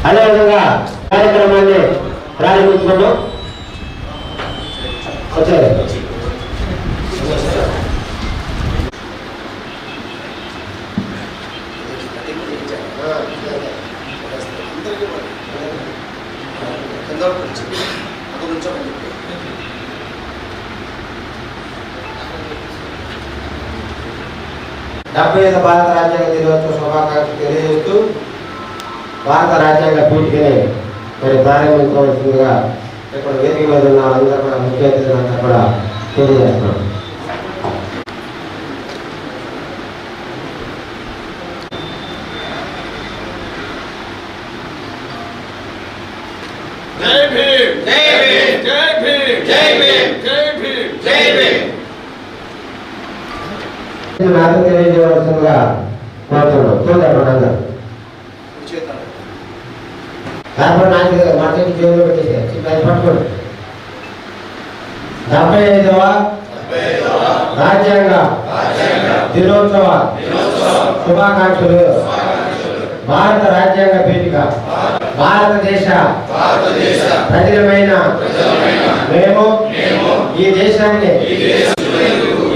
అదేవిధంగా కార్యక్రమాన్ని ప్రారంభించుకున్నాం. వచ్చారు భారత రాజ్యాంగ దినోత్సవ శుభాకాంక్షలు తెలియజేస్తూ భారత రాజ్యాంగ పీఠికని మరి ప్రారంభించవలసిందిగా ఇక్కడ వేదిక మీద ఉన్న అందరూ కూడా ముఖ్య అతిథులంతా కూడా తెలియజేస్తున్నాం. తెలియజేయవలసిందిగా కోరుతున్నాం. చూడండి అందరూ కార్బన్ మార్కెట్ జైల్లో పెట్టేసి పట్టుకోండి. 75వ రాజ్యాంగ దినోత్సవ శుభాకాంక్షలు. భారత రాజ్యాంగ పీఠిక భారతదేశ ప్రజలమైన మేము ఈ దేశాన్ని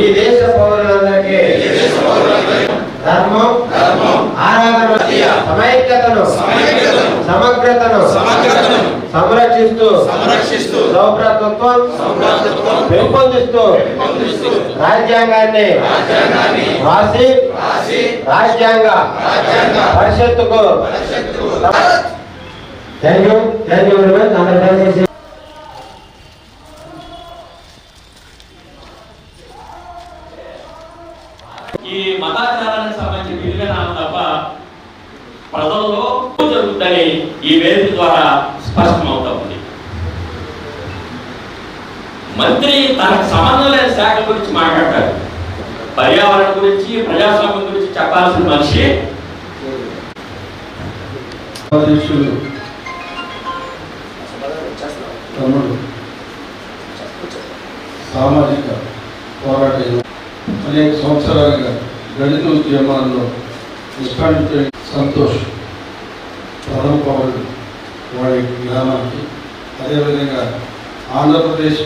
ఈ దేశ పౌరులందరికీ ధర్మం ఆరాధన సమైక్యతను సమగ్రతను సంరక్షిస్తూ సౌభ్రాతృత్వం పెంపొందిస్తూ రాజ్యాంగాన్ని రాసి రాజ్యాంగ పరిషత్తుకు థ్యాంక్ యూ వెరీ మచ్. అందరూ ఈ మతాచారానికి సంబంధించి విలువనాలు తప్ప ప్రజల్లో జరుగుతుందని ఈ వేదిక ద్వారా స్పష్టమవుతా ఉంది. మంత్రి తనకు సంబంధం లేని శాఖ గురించి మాట్లాడతారు. పర్యావరణం గురించి ప్రజాస్వామ్యం గురించి చెప్పాల్సిన మనిషి సామాజిక పోరాట అనేక సంవత్సరాలుగా దళిత ఉద్యమాల్లో నిష్ఠానిత సంతోష్ ప్రథమ పౌరుడు వాడి గ్రామానికి, అదేవిధంగా ఆంధ్రప్రదేశ్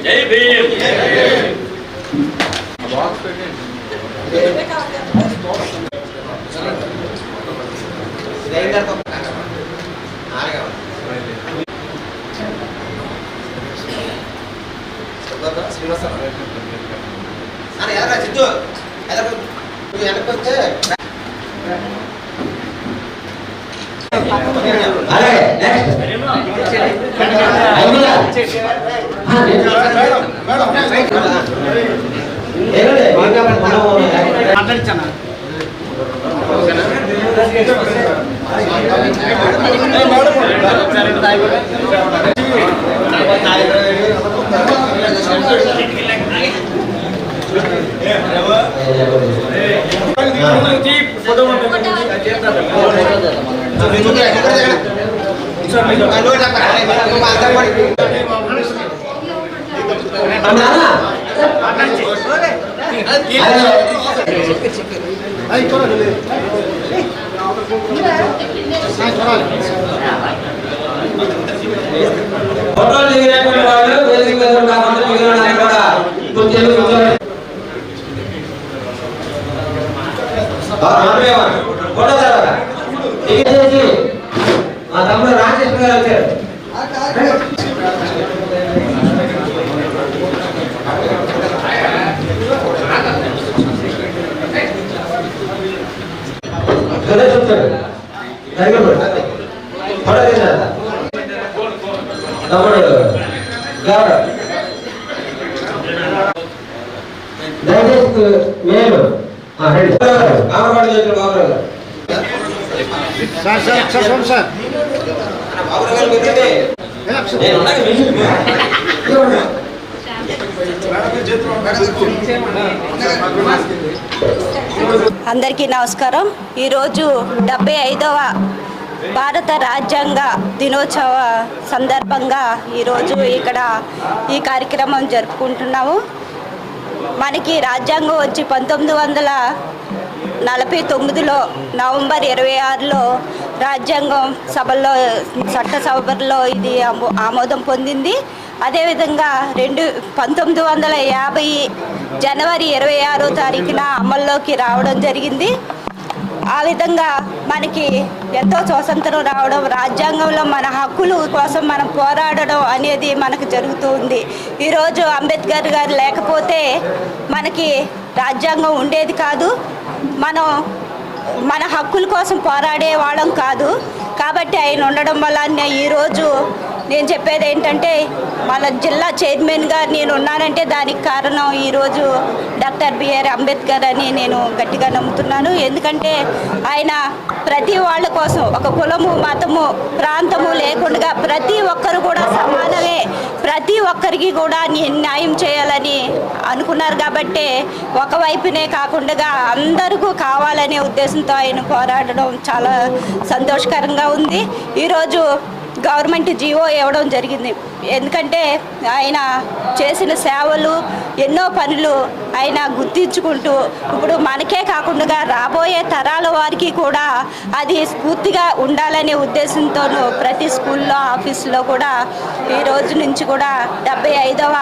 జై భీమ్ మాట్లాడించాను. ఫోటోలు దిగినటువంటి వాళ్ళు వేదిక మీద ఉన్న కొంతమంది మిగిలిన నాయకులు కూడా కుర్చీలు కూర్చోండి. ఫోటో తర్వాత దిగేసి మా తమ్ముడు రాజేష్ గారు వచ్చారు. ఫోటో తీసారు తమ్ముడు దయచేసి మేలు బాబురావు చేతులు బాబురావు గారు అందరికీ నమస్కారం. ఈరోజు 75వ భారత రాజ్యాంగ దినోత్సవ సందర్భంగా ఈరోజు ఇక్కడ ఈ కార్యక్రమం జరుపుకుంటున్నాము. మనకి రాజ్యాంగం వచ్చి 1949లో నవంబర్ 26లో రాజ్యాంగం సభల్లో చట్టసభలో ఇది ఆమోదం పొందింది. అదేవిధంగా 1950 జనవరి 26వ తారీఖున అమల్లోకి రావడం జరిగింది. ఆ విధంగా మనకి ఎంతో స్వాతంత్రం రావడం, రాజ్యాంగంలో మన హక్కుల కోసం మనం పోరాడడం అనేది మనకు జరుగుతూ ఉంది. ఈరోజు అంబేద్కర్ గారు లేకపోతే మనకి రాజ్యాంగం ఉండేది కాదు, మనం మన హక్కుల కోసం పోరాడే వాళ్ళం కాదు. కాబట్టి ఆయన ఉండడం వల్ల ఈరోజు నేను చెప్పేది ఏంటంటే, మన జిల్లా చైర్మన్గా నేను ఉన్నానంటే దానికి కారణం ఈరోజు డాక్టర్ బిఆర్ అంబేద్కర్ అని నేను గట్టిగా నమ్ముతున్నాను. ఎందుకంటే ఆయన ప్రతి వాళ్ళ కోసం ఒక కులము, మతము, ప్రాంతము లేకుండా ప్రతి ఒక్కరు కూడా సమానమే, ప్రతి ఒక్కరికి కూడా న్యాయం చేయాలని అనుకున్నారు. కాబట్టి ఒకవైపునే కాకుండా అందరికీ కావాలనే ఉద్దేశంతో ఆయన పోరాడడం చాలా సంతోషకరంగా ఉంది. ఈరోజు గవర్నమెంట్ జీవో ఇవ్వడం జరిగింది. ఎందుకంటే ఆయన చేసిన సేవలు, ఎన్నో పనులు ఆయన గుర్తించుకుంటూ ఇప్పుడు మనకే కాకుండా రాబోయే తరాల వారికి కూడా అది స్ఫూర్తిగా ఉండాలనే ఉద్దేశంతోనూ ప్రతి స్కూల్లో, ఆఫీసులో కూడా ఈ రోజు నుంచి కూడా 75వ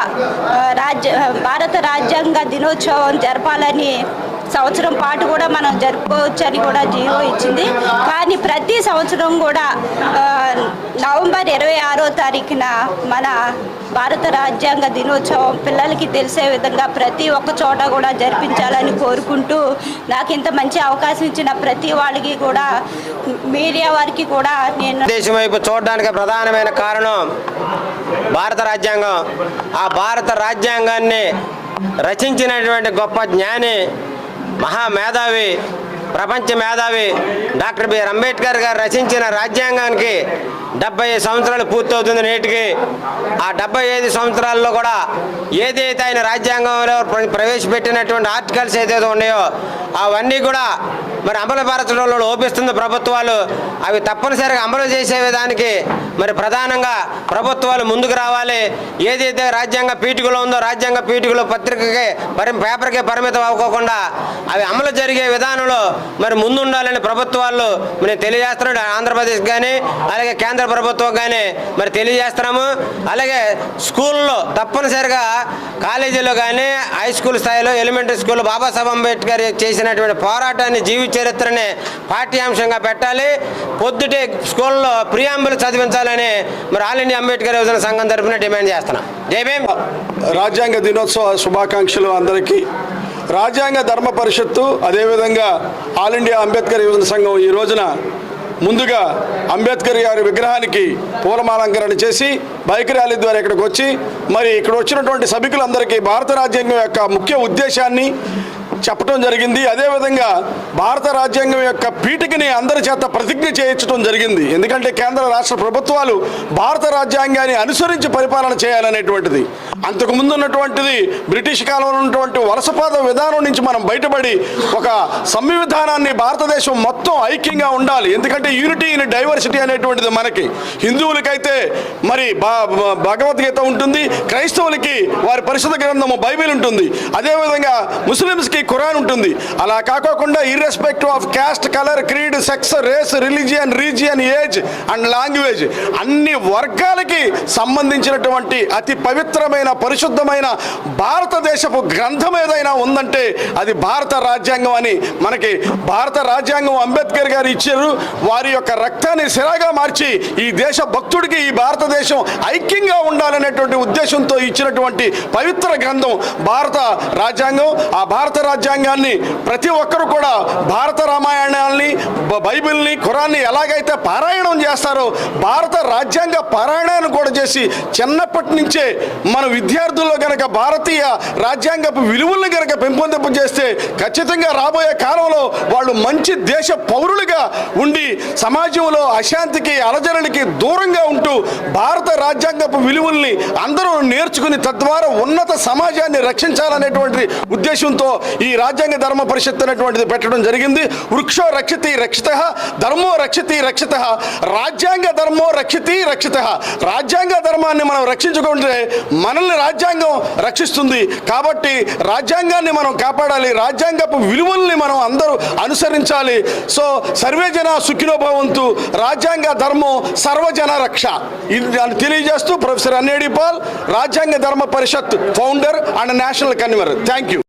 భారత రాజ్యాంగ దినోత్సవం జరపాలని సంవత్సరం పాటు కూడా మనం జరుపుకోవచ్చు అని కూడా జీవో ఇచ్చింది. కానీ ప్రతి సంవత్సరం కూడా నవంబర్ 26వ తారీఖున మన భారత రాజ్యాంగ దినోత్సవం పిల్లలకి తెలిసే విధంగా ప్రతి ఒక్క చోట కూడా జరిపించాలని కోరుకుంటూ, నాకు ఇంత మంచి అవకాశం ఇచ్చిన ప్రతి వాళ్ళకి కూడా, మీడియా వారికి కూడా నేను దేశం వైపు చూడడానికి ప్రధానమైన కారణం భారత రాజ్యాంగం. ఆ భారత రాజ్యాంగాన్ని రచించినటువంటి గొప్ప జ్ఞాని, మహామేధావి, ప్రపంచ మేధావి డాక్టర్ బిఆర్ అంబేద్కర్ గారు రచించిన రాజ్యాంగానికి 75 సంవత్సరాలు పూర్తవుతుంది నేటికి. ఆ 75 సంవత్సరాల్లో కూడా ఏదైతే ఆయన రాజ్యాంగంలో ప్రవేశపెట్టినటువంటి ఆర్టికల్స్ ఏదైతే ఉన్నాయో అవన్నీ కూడా మరి అమలు పరచడంలో లోపిస్తుంది ప్రభుత్వాలు. అవి తప్పనిసరిగా అమలు చేసే విధానికి మరి ప్రధానంగా ప్రభుత్వాలు ముందుకు రావాలి. ఏదైతే రాజ్యాంగ పీఠికలో ఉందో రాజ్యాంగ పీఠికలో పత్రికకే పేపర్కే పరిమితం అవ్వకుండా అవి అమలు జరిగే విధానంలో మరి ముందుండాలని ప్రభుత్వాలు మేము తెలియజేస్తున్నాం. ఆంధ్రప్రదేశ్ కానీ అలాగే కేంద్ర ప్రభుత్వం కానీ మరి తెలియజేస్తున్నాము. అలాగే స్కూల్లో తప్పనిసరిగా కాలేజీలో కానీ హై స్కూల్ స్థాయిలో, ఎలిమెంటరీ స్కూల్లో బాబాసాహెబ్ అంబేద్కర్ చేసినటువంటి పోరాటాన్ని, జీవిత చరిత్రని పాఠ్యాంశంగా పెట్టాలి. పొద్దుటే స్కూల్లో ప్రియాంబులు చదివించాలని మరి ఆల్ ఇండియా అంబేద్కర్ యువజన సంఘం తరఫున డిమాండ్ చేస్తున్నాం. జై భీమ్. రాజ్యాంగ దినోత్సవ శుభాకాంక్షలు అందరికీ. రాజ్యాంగ ధర్మ పరిషత్తు, అదేవిధంగా ఆల్ ఇండియా అంబేద్కర్ యువజన సంఘం ఈ రోజున ముందుగా అంబేద్కర్ గారి విగ్రహానికి పూలమాలంకరణ చేసి బైక్ ర్యాలీ ద్వారా ఇక్కడికి వచ్చి మరి ఇక్కడ వచ్చినటువంటి సభికులందరికీ భారత రాజ్యాంగం యొక్క ముఖ్య ఉద్దేశాన్ని, చెప్పడం జరిగింది. అదేవిధంగా భారత రాజ్యాంగం యొక్క పీఠికని అందరి చేత ప్రతిజ్ఞ చేయించడం జరిగింది. ఎందుకంటే కేంద్ర రాష్ట్ర ప్రభుత్వాలు భారత రాజ్యాంగాన్ని అనుసరించి పరిపాలన చేయాలనేటువంటిది. అంతకుముందు ఉన్నటువంటిది బ్రిటిష్ కాలంలో ఉన్నటువంటి వలసపాద విధానం నుంచి మనం బయటపడి ఒక సంవిధానాన్ని భారతదేశం మొత్తం ఐక్యంగా ఉండాలి. ఎందుకంటే యూనిటీ ఇన్ డైవర్సిటీ అనేటువంటిది మనకి హిందువులకైతే మరి భగవద్గీత ఉంటుంది, క్రైస్తవులకి వారి పరిశుద్ధ గ్రంథము బైబిల్ ఉంటుంది, అదేవిధంగా ముస్లిమ్స్కి ఖురాన్ ఉంటుంది. అలా కాకోకుండా irrespective of caste, colour, creed, sex, race, religion, region, age and language అన్ని వర్గాలకి సంబంధించినటువంటి అతి పవిత్రమైన పరిశుద్ధమైన భారతదేశపు గ్రంథం ఏదైనా ఉందంటే అది భారత రాజ్యాంగం అని మనకి భారత రాజ్యాంగం అంబేద్కర్ గారు ఇచ్చారు. వారి యొక్క రక్తాన్ని సిరాగా మార్చి ఈ దేశ భక్తుడికి ఈ భారతదేశం ఐక్యంగా ఉండాలనేటువంటి ఉద్దేశంతో ఇచ్చినటువంటి పవిత్ర గ్రంథం భారత రాజ్యాంగం. ఆ భారత రాజ్యాంగాన్ని ప్రతి ఒక్కరు కూడా భారత రామాయణాన్ని, బైబిల్ని, ఖురాన్ని ఎలాగైతే పారాయణం చేస్తారో భారత రాజ్యాంగ పారాయణాన్ని కూడా చేసి చిన్నప్పటి నుంచే మన విద్యార్థుల్లో గనక భారతీయ రాజ్యాంగపు విలువలను గనక పెంపొందింపు చేస్తే ఖచ్చితంగా రాబోయే కాలంలో వాళ్ళు మంచి దేశ పౌరులుగా ఉండి సమాజంలో అశాంతికి, అలజడులకి దూరంగా ఉంటూ భారత రాజ్యాంగపు విలువల్ని అందరూ నేర్చుకుని తద్వారా ఉన్నత సమాజాన్ని రక్షించాలనేటువంటి ఉద్దేశంతో ఈ రాజ్యాంగ ధర్మ పరిషత్ అనేటువంటిది పెట్టడం జరిగింది. వృక్షో రక్షితి రక్షితః, ధర్మో రక్షితి రక్షితః, రాజ్యాంగ ధర్మో రక్షితి రక్షితః. రాజ్యాంగ ధర్మాన్ని మనం రక్షించుకుంటే మనల్ని రాజ్యాంగం రక్షిస్తుంది. కాబట్టి రాజ్యాంగాన్ని మనం కాపాడాలి, రాజ్యాంగపు విలువల్ని మనం అందరూ అనుసరించాలి. సో సర్వే జన సుఖినో భవంతు, రాజ్యాంగ ధర్మం సర్వజన రక్ష. ఇది తెలియజేస్తూ ప్రొఫెసర్ అన్నేడి పాల్, రాజ్యాంగ ధర్మ పరిషత్ founder and national convener. Thank you.